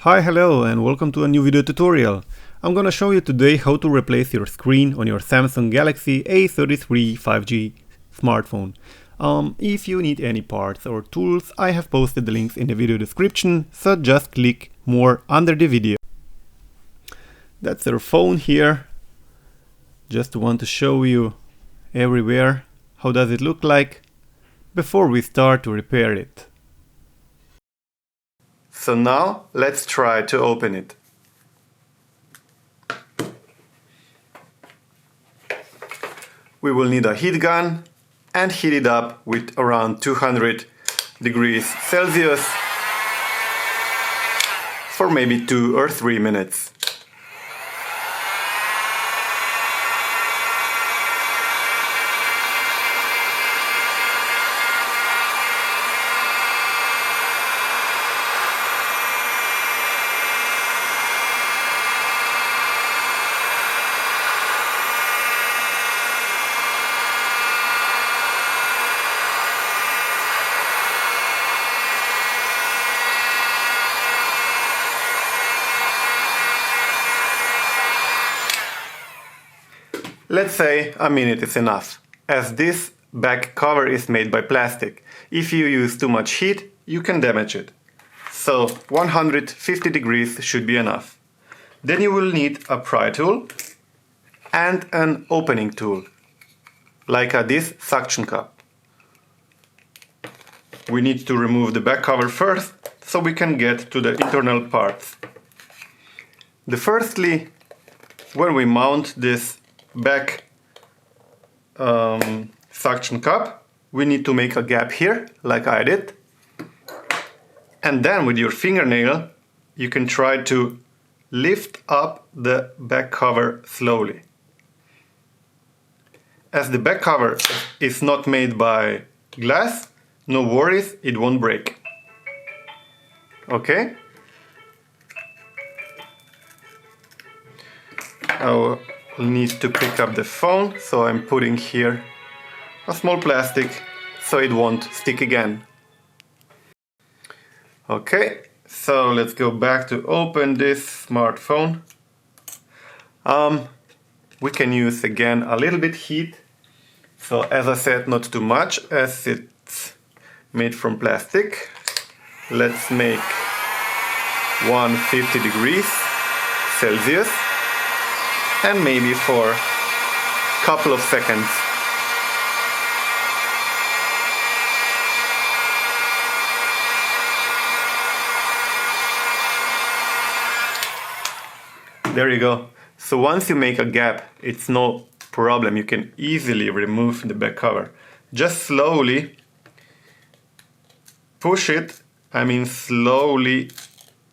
Hi, hello, and welcome to a new video tutorial. I'm gonna show you today how to replace your screen on your Samsung Galaxy A33 5G smartphone. If you need any parts or tools, I have posted the links in the video description, so just click more under the video. That's your phone here. Just want to show you everywhere how does it look like before we start to repair it. So now let's try to open it. We will need a heat gun and heat it up with around 200 degrees Celsius for maybe 2 or 3 minutes. Let's say a minute is enough, as this back cover is made by plastic. If you use too much heat, you can damage it. So 150 degrees should be enough. Then you will need a pry tool and an opening tool, like this suction cup. We need to remove the back cover first, so we can get to the internal parts. Firstly, when we mount this back suction cup, we need to make a gap here, like I did. And then with your fingernail, you can try to lift up the back cover slowly. As the back cover is not made by glass, no worries, it won't break. Okay? I'll need to pick up the phone, so I'm putting here a small plastic so it won't stick again. Okay, so let's go back to open this smartphone. We can use again a little bit heat. So as I said, not too much as it's made from plastic. Let's make 150 degrees Celsius. And maybe for a couple of seconds. There you go. So once you make a gap, it's no problem. You can easily remove the back cover. Just slowly push it, slowly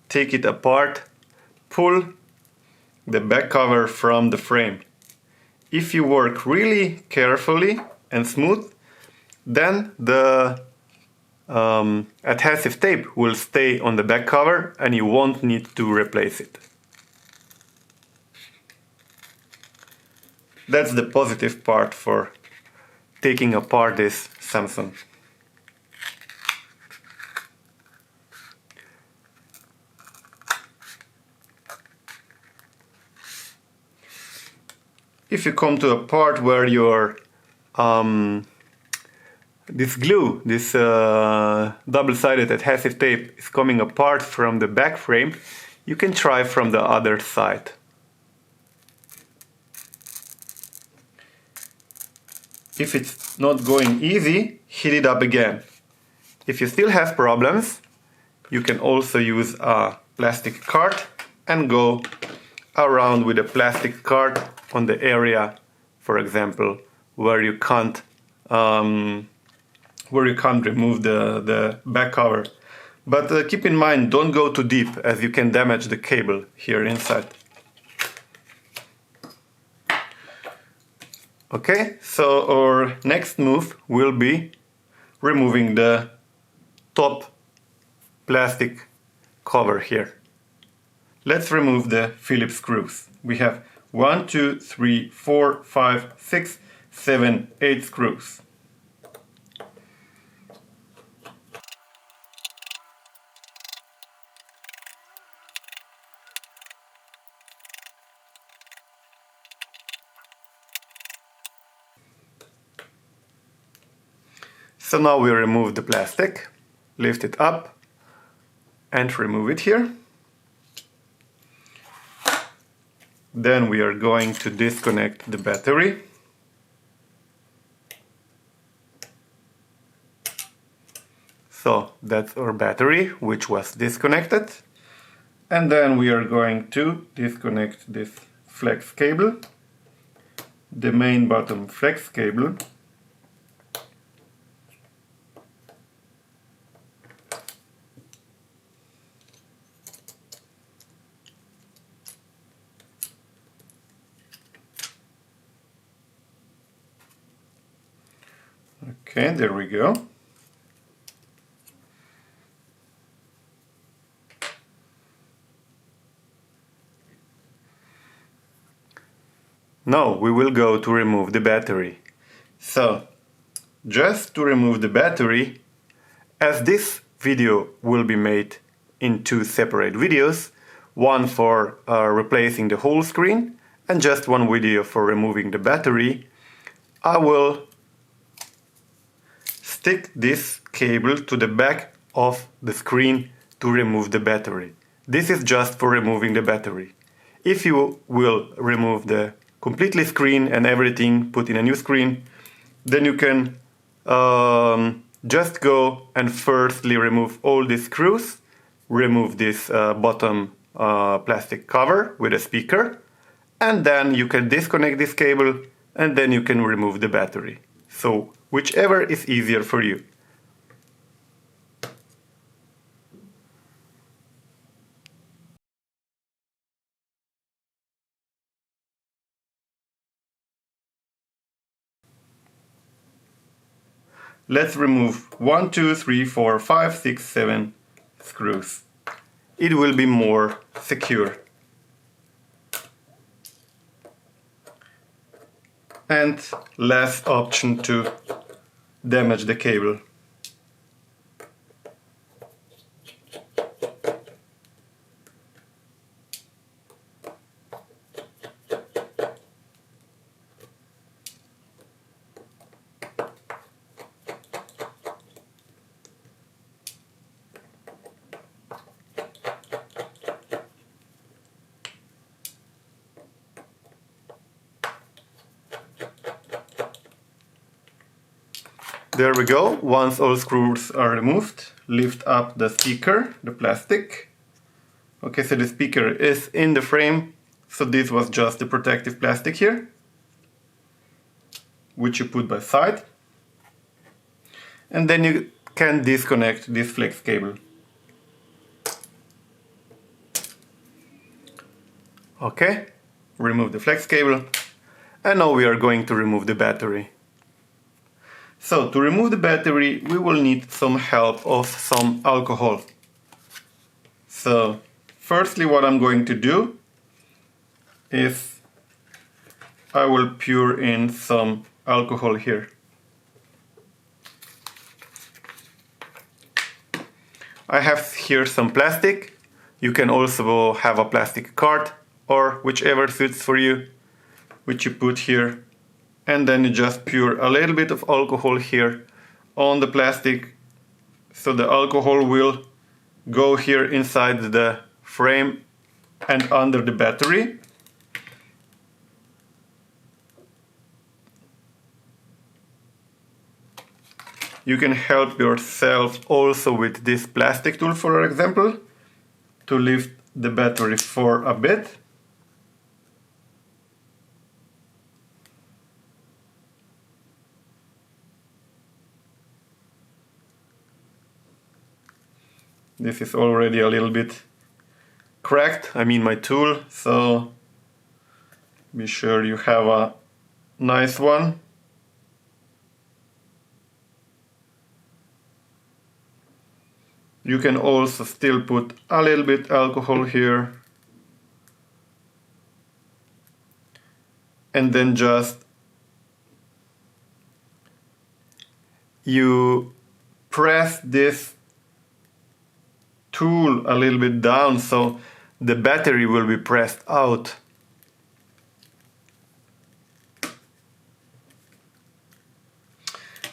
take it apart, pull the back cover from the frame. If you work really carefully and smooth, then the adhesive tape will stay on the back cover and you won't need to replace it. That's the positive part for taking apart this Samsung. If you come to a part where your this glue, this double-sided adhesive tape is coming apart from the back frame, you can try from the other side. If it's not going easy, heat it up again. If you still have problems, you can also use a plastic card and go around with a plastic card on the area, for example, where you can't remove the back cover. But keep in mind, don't go too deep, as you can damage the cable here inside. Okay, so our next move will be removing the top plastic cover here. Let's remove the Phillips screws. We have 1, 2, 3, 4, 5, 6, 7, 8 screws. So now we remove the plastic, lift it up and remove it here. Then we are going to disconnect the battery. So that's our battery, which was disconnected. And then we are going to disconnect this flex cable, the main bottom flex cable. Okay, there we go. Now we will go to remove the battery. So, just to remove the battery, as this video will be made in two separate videos, one for replacing the whole screen and just one video for removing the battery, I will stick this cable to the back of the screen to remove the battery. This is just for removing the battery. If you will remove the completely screen and everything, put in a new screen, then you can just go and firstly remove all the screws, remove this bottom plastic cover with a speaker, and then you can disconnect this cable and then you can remove the battery. So whichever is easier for you. Let's remove 1, 2, 3, 4, 5, 6, 7 screws. It will be more secure. And less option to damage the cable. There we go. Once all screws are removed, lift up the speaker, the plastic. Okay, so the speaker is in the frame, so this was just the protective plastic here, which you put by side. And then you can disconnect this flex cable. Okay, remove the flex cable, and now we are going to remove the battery. So, to remove the battery, we will need some help of some alcohol. So, firstly what I'm going to do is I will pour in some alcohol here. I have here some plastic. You can also have a plastic card or whichever suits for you, which you put here. And then you just pour a little bit of alcohol here on the plastic, so the alcohol will go here inside the frame and under the battery. You can help yourself also with this plastic tool, for example, to lift the battery for a bit. This is already a little bit cracked, I mean my tool, so be sure you have a nice one. You can also still put a little bit alcohol here and then just you press this tool a little bit down so the battery will be pressed out.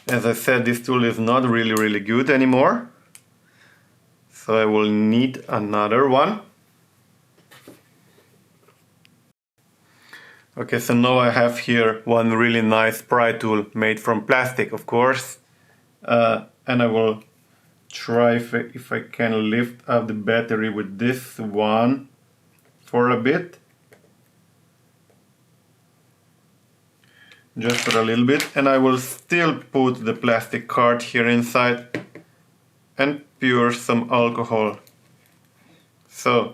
As I said, this tool is not really good anymore, so I will need another one. Okay, so now I have here one really nice pry tool made from plastic, of course, and I will try if I can lift up the battery with this one for a bit. Just for a little bit, and I will still put the plastic card here inside and pour some alcohol. So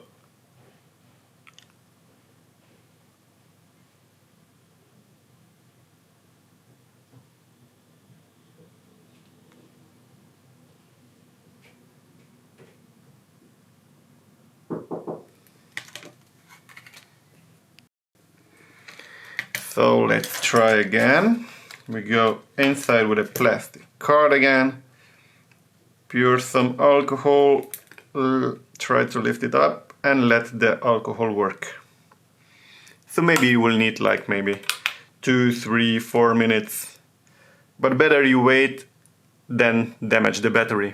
let's try again. We go inside with a plastic card again, pour some alcohol, try to lift it up and let the alcohol work. So maybe you will need like maybe 2, 3, 4 minutes, but better you wait than damage the battery.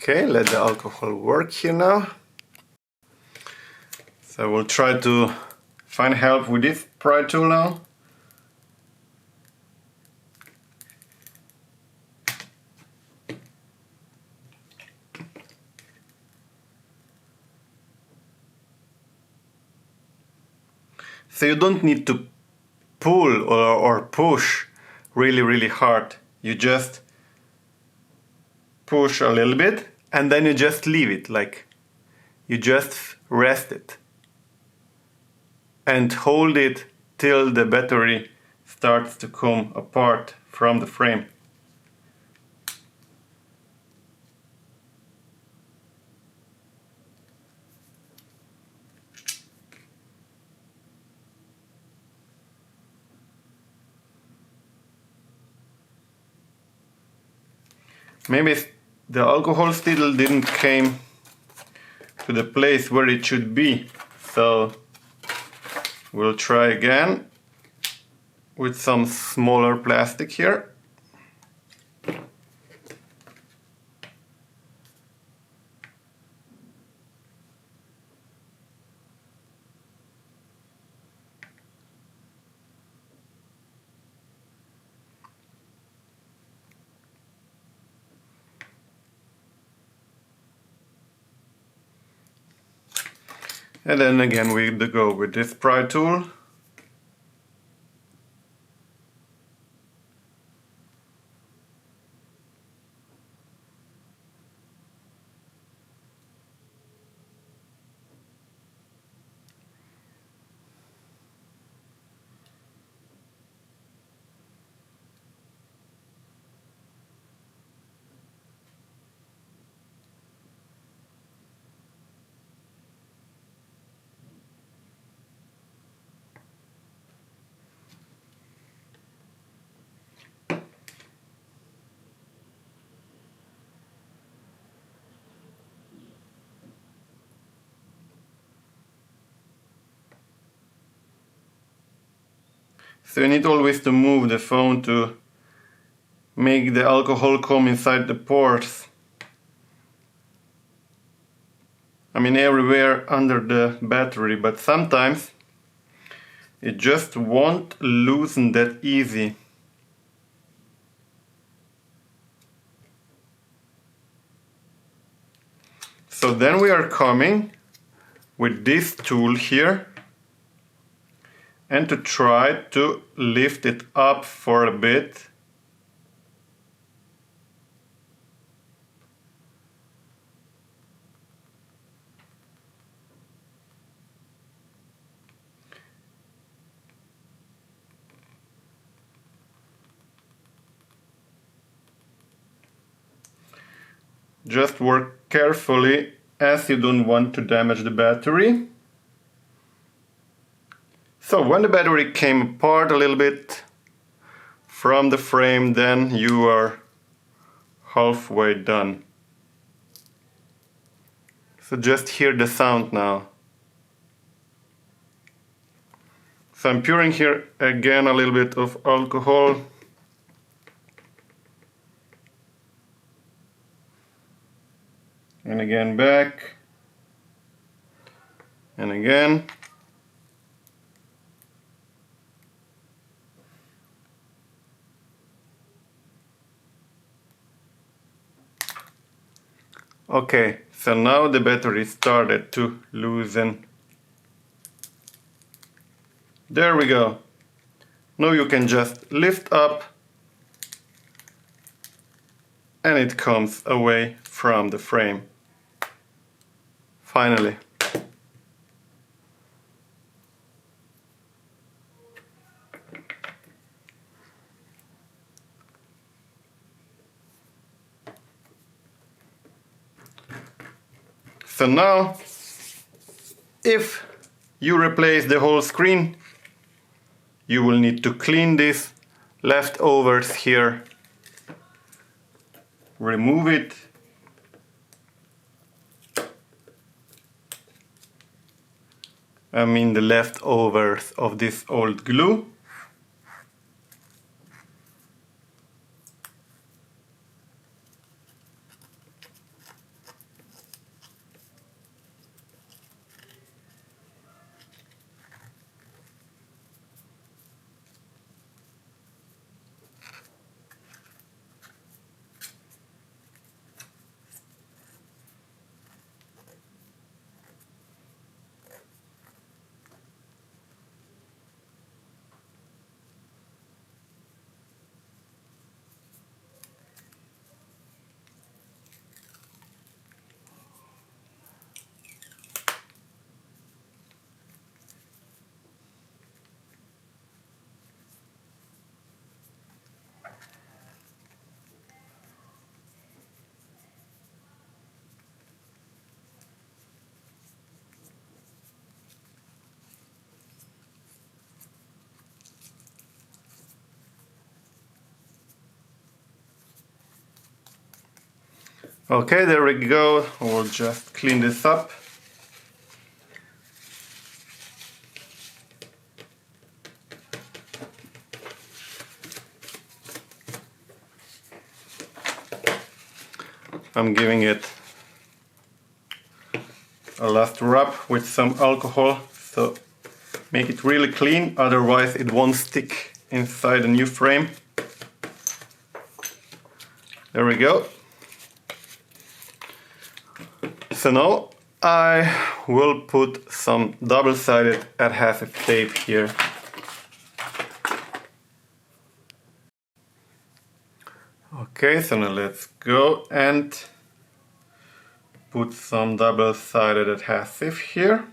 Okay, let the alcohol work here now. So we'll try to find help with this pry tool now. So you don't need to pull or push really hard. You just push a little bit and then you just leave it, like you just rest it and hold it till the battery starts to come apart from the frame. Maybe the alcohol still didn't came to the place where it should be, so we'll try again with some smaller plastic here. And then again we go with this pry tool. So you need always to move the phone to make the alcohol come inside the pores. I mean everywhere under the battery, but sometimes it just won't loosen that easy. So then we are coming with this tool here and to try to lift it up for a bit. Just work carefully as you don't want to damage the battery. So when the battery came apart a little bit from the frame, then you are halfway done. So just hear the sound now. So I'm pouring here again a little bit of alcohol. And again back. And again. Okay, so now the battery started to loosen. There we go. Now you can just lift up and it comes away from the frame. Finally. So now, if you replace the whole screen, you will need to clean these leftovers here. Remove it. I mean the leftovers of this old glue. Okay, there we go. We'll just clean this up. I'm giving it a last rub with some alcohol, so make it really clean, otherwise it won't stick inside the new frame. There we go. So now I will put some double-sided adhesive tape here. Okay, so now let's go and put some double-sided adhesive here.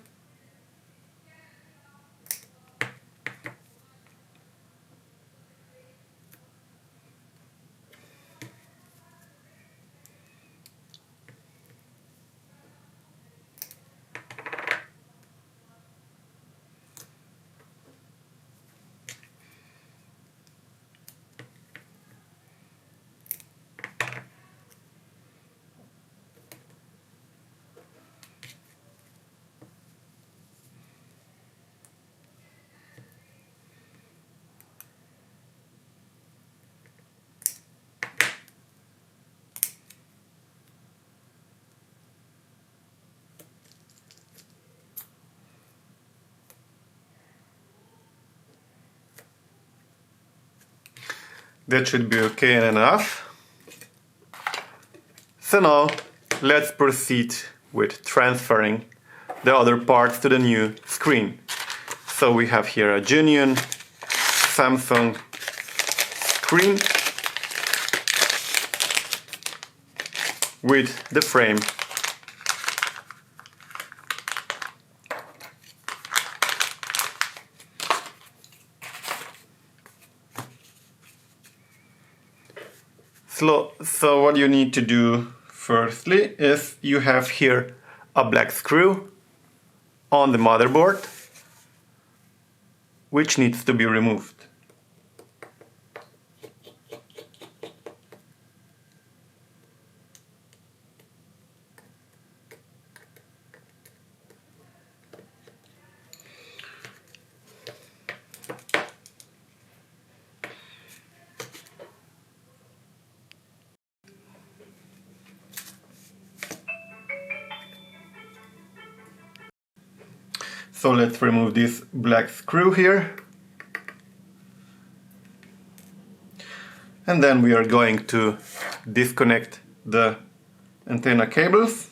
That should be okay and enough. So now let's proceed with transferring the other parts to the new screen. So we have here a genuine Samsung screen with the frame. So what you need to do firstly is you have here a black screw on the motherboard, which needs to be removed. So let's remove this black screw here. And then we are going to disconnect the antenna cables,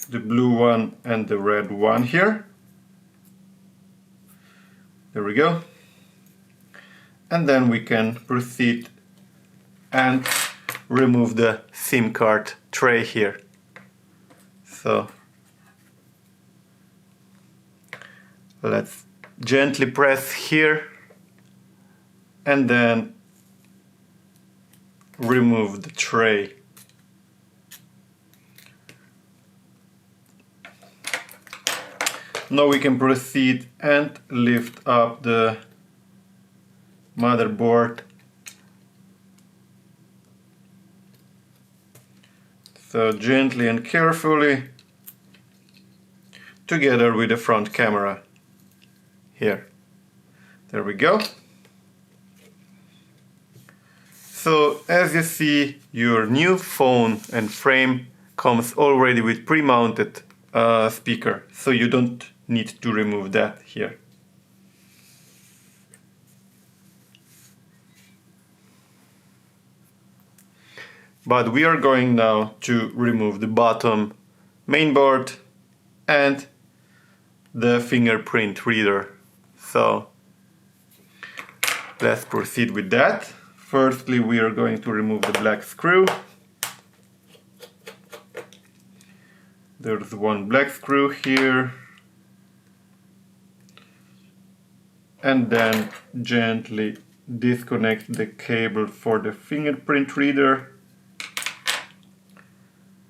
the blue one and the red one here. There we go. And then we can proceed and remove the SIM card tray here. So let's gently press here and then remove the tray. Now we can proceed and lift up the motherboard. So gently and carefully, together with the front camera. Here. There we go. So as you see, your new phone and frame comes already with pre-mounted speaker, so you don't need to remove that here. But we are going now to remove the bottom mainboard and the fingerprint reader. So let's proceed with that. Firstly, we are going to remove the black screw. There's one black screw here. And then gently disconnect the cable for the fingerprint reader.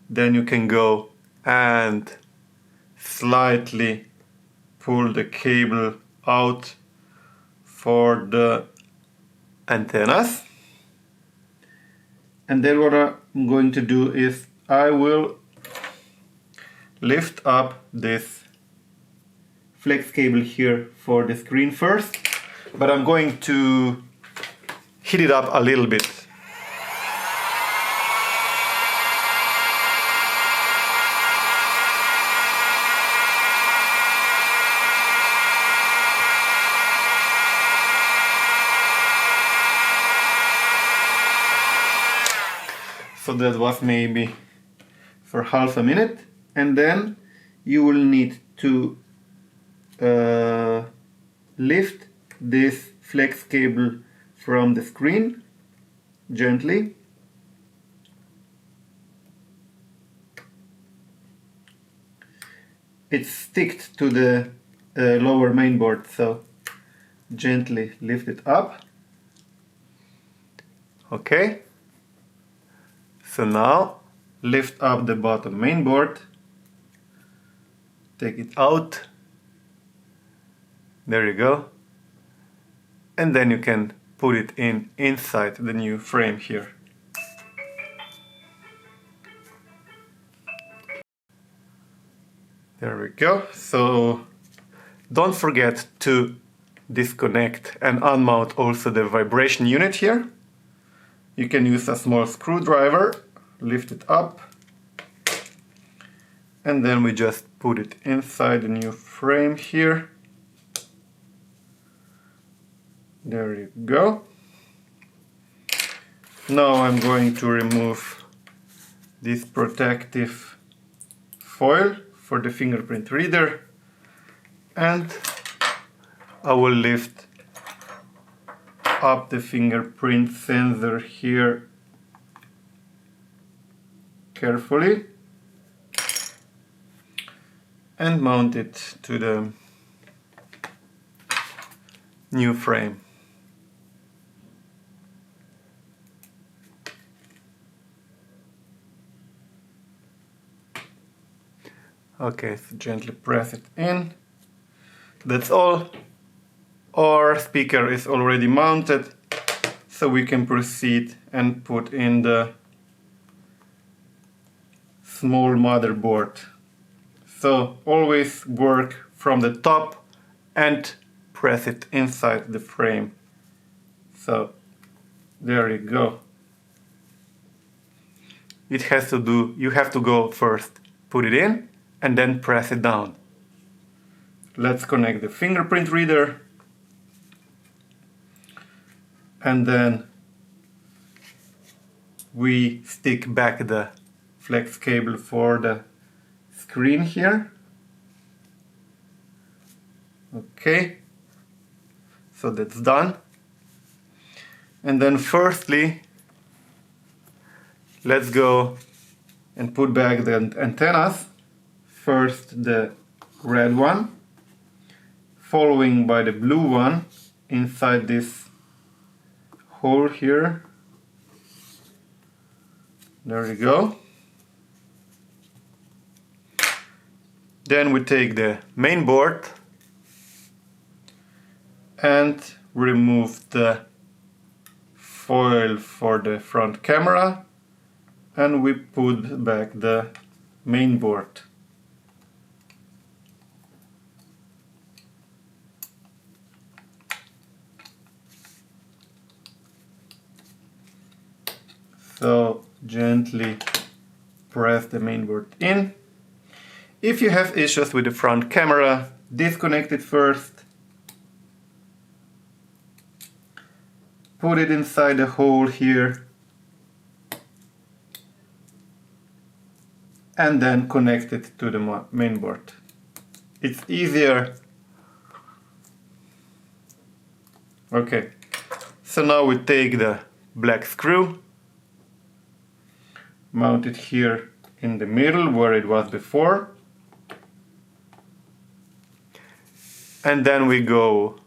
Then you can go and slightly pull the cable out for the antennas. And then what I'm going to do is I will lift up this flex cable here for the screen first, but I'm going to heat it up a little bit. So that was maybe for half a minute, and then you will need to lift this flex cable from the screen gently. It's sticked to the lower mainboard, so gently lift it up. Okay. So now lift up the bottom mainboard, take it out, there you go, and then you can put it inside the new frame here. There we go. So don't forget to disconnect and unmount also the vibration unit here. You can use a small screwdriver, lift it up, and then we just put it inside the new frame here. There you go. Now I'm going to remove this protective foil for the fingerprint reader, and I will lift up the fingerprint sensor here carefully and mount it to the new frame. Okay, so gently press it in. That's all. Our speaker is already mounted, so we can proceed and put in the small motherboard. So always work from the top and press it inside the frame. So there you go. You have to go first, put it in and then press it down. Let's connect the fingerprint reader and then we stick back the flex cable for the screen here. Okay, so that's done. And then firstly, let's go and put back the antennas. First the red one, following by the blue one inside this hole here. There you go. Then we take the main board and remove the foil for the front camera, and we put back the main board. So gently press the main board in. If you have issues with the front camera, disconnect it first. Put it inside the hole here. And then connect it to the main board. It's easier. Okay, so now we take the black screw, mount it here in the middle where it was before, and then we go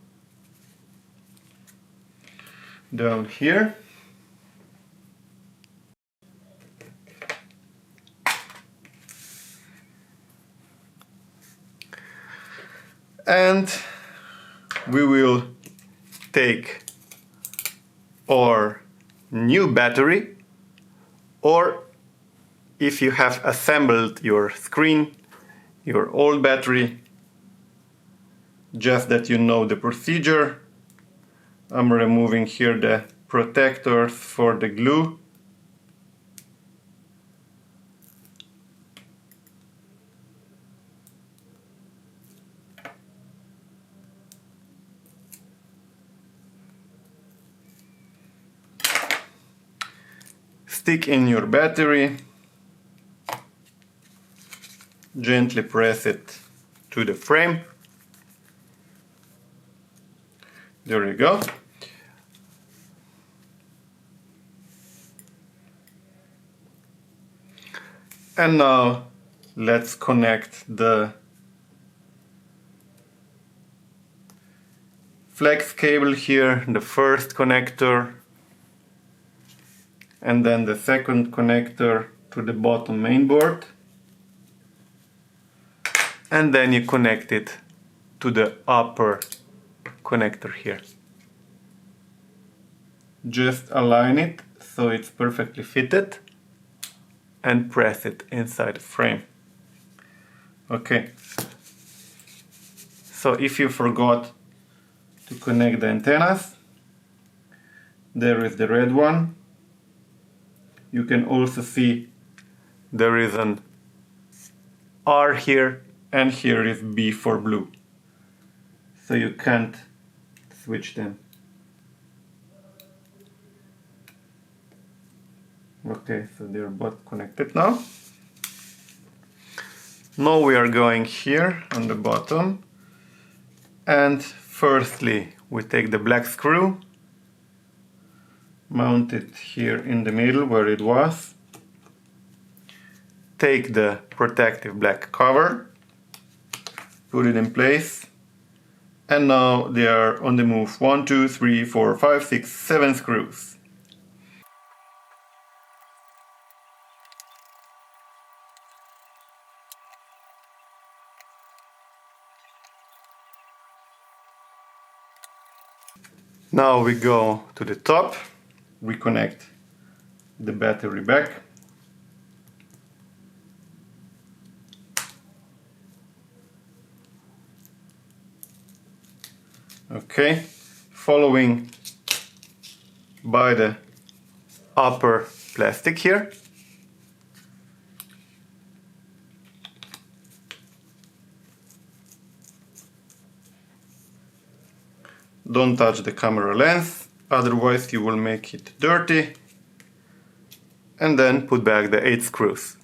down here. And we will take our new battery, or if you have assembled your screen, your old battery, just that you know the procedure. I'm removing here the protectors for the glue. Stick in your battery, gently press it to the frame. There you go. And now let's connect the flex cable here, the first connector, and then the second connector to the bottom mainboard, and then you connect it to the upper connector here. Just align it so it's perfectly fitted and press it inside the frame. Okay, so if you forgot to connect the antennas, there is the red one. You can also see there is an R here, and here is B for blue. So you can't switch them. Okay, so they're both connected now. Now we are going here on the bottom, and firstly we take the black screw, mount it here in the middle where it was, take the protective black cover, put it in place, and now they are on the move. 1, 2, 3, 4, 5, 6, 7 screws. Now we go to the top, reconnect the battery back. Okay, following by the upper plastic here. Don't touch the camera lens, otherwise you will make it dirty. And then put back the 8 screws.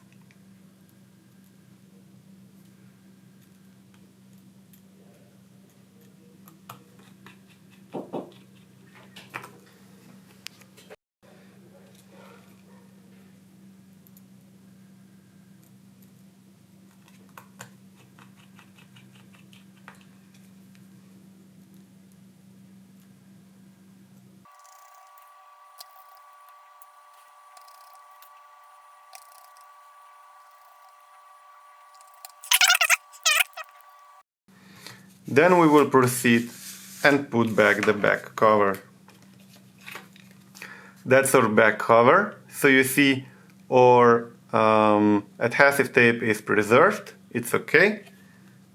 Then we will proceed and put back the back cover. That's our back cover. So you see our adhesive tape is preserved. It's okay.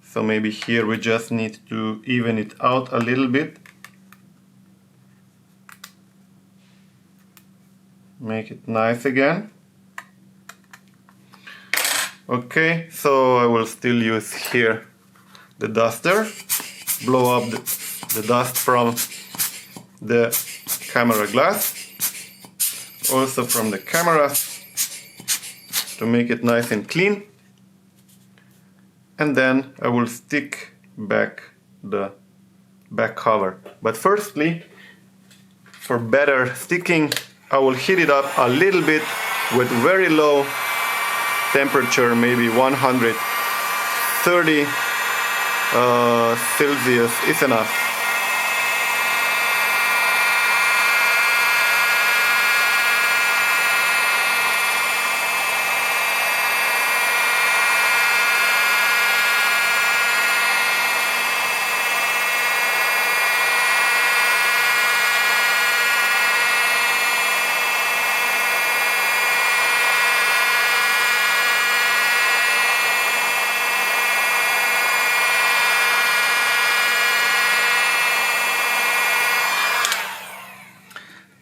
So maybe here we just need to even it out a little bit. Make it nice again. Okay, so I will still use here the duster, blow up the dust from the camera glass, also from the camera, to make it nice and clean. And then I will stick back the back cover. But firstly, for better sticking, I will heat it up a little bit with very low temperature, maybe 130 Celsius is enough.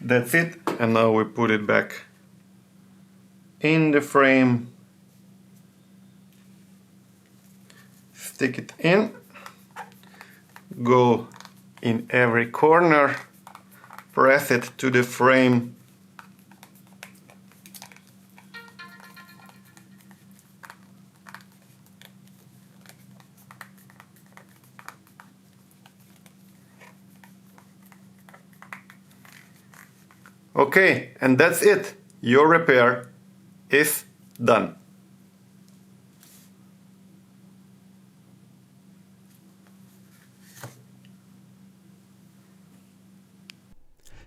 That's it, and now we put it back in the frame, stick it in, go in every corner, press it to the frame, okay, and that's it. Your repair is done.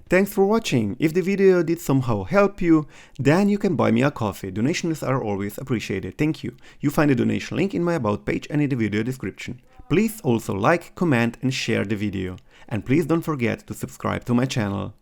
Thanks for watching. If the video did somehow help you, then you can buy me a coffee. Donations are always appreciated. Thank you. You find the donation link in my about page and in the video description. Please also like, comment and share the video. And please don't forget to subscribe to my channel.